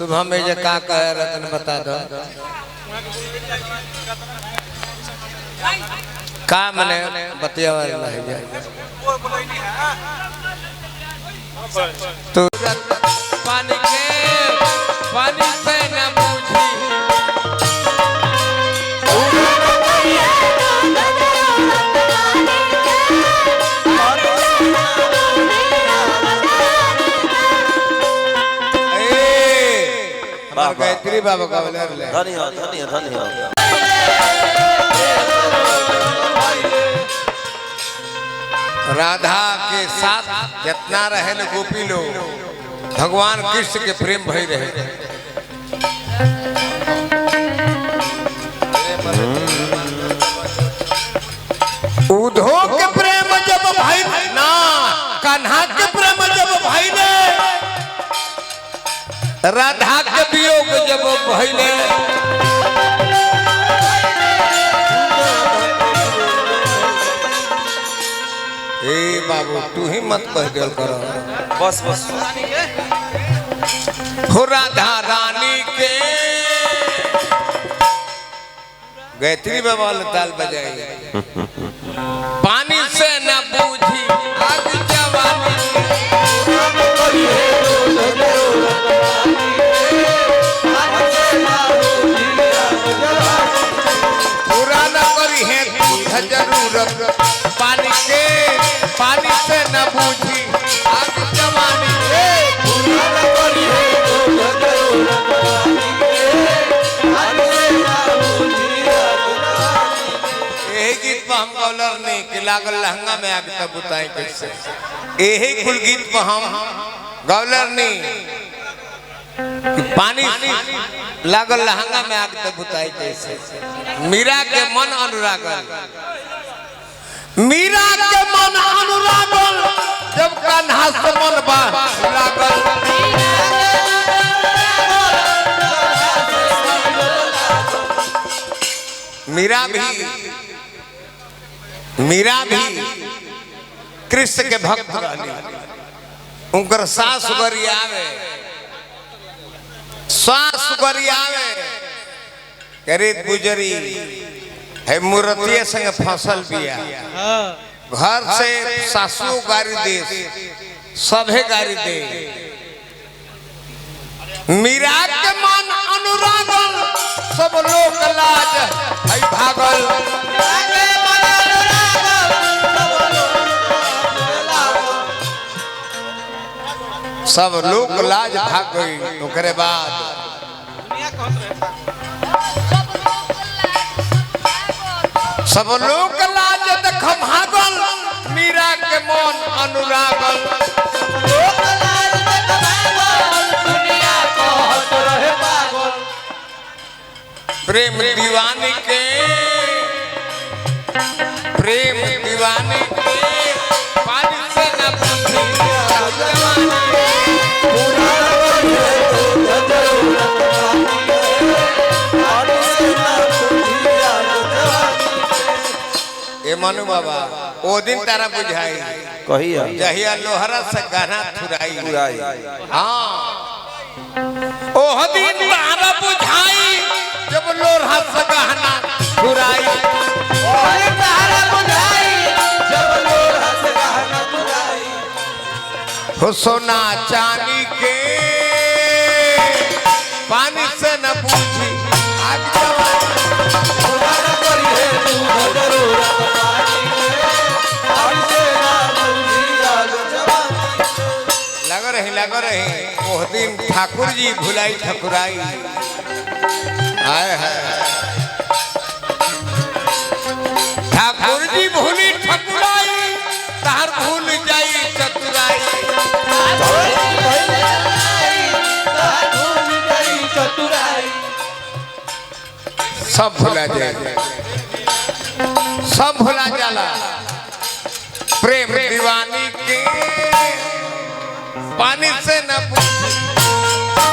सुबह में जे का कह रतन बता दो का मने बतियावा रह जाए तो पानी से न बूझी गायत्री बाबा का धन्यवाद धन्यवाद धन्यवाद। राधा के साथ जितना रहे न गोपी लोग भगवान कृष्ण के प्रेम भई रहे। उद्धव के प्रेम जब भाई ना कान्हा के प्रेम जब भाई ने राधा के वियोग जब भइले ए बाबू तू ही मत कह दिल करो बस बस हो राधा रानी के गायत्री बाबा ताल बजाई पानी से न बूझी आग जवानी जरूरत पानी से न बूझी आग जवानी यही गीत पर हम गौलर नहीं कि लागल लहंगा में आग तब बुताई कैसे यही कुल गीत पर हम गौलर नहीं कि पानी लागल लहंगा में आग तब बुताई कैसे मीरा के मन अनुरागल मीरा के मन अनुरागल जब कान्हा से मन लागल मीरा भी कृष्ण के भक्त रहली उनकर सास गरियावे करीब गुजरी है मूर्तिये संग फसल बिया घर से सासू गाड़ी दे सभे गाड़ी दे मीरा के मन अनुरागल सब लोग लाज है भागल सब लोग लाज भाग गई ओकरे बाद सब लोग लाज देख भागल मीरा के मन अनुरागल प्रेम दीवानी के पानी से न ए मनु बाबा ओ दिन तारा बुझाई कहिया जहिया लोहरा से गाना थुराई हाँ ओह दिन तारा बुझाई जब लोहरा से गाना थुराई हो सोना चांदी के पानी से न पूछी आग लग रहे ओह दिन ठाकुर जी भुलाई ठकुराई ठाकुर जी भूली ठकुराई तार भूल जाई चतुराई सब भुला जाए सब भुला जाला प्रेम दीवानी के पानी से न पूछ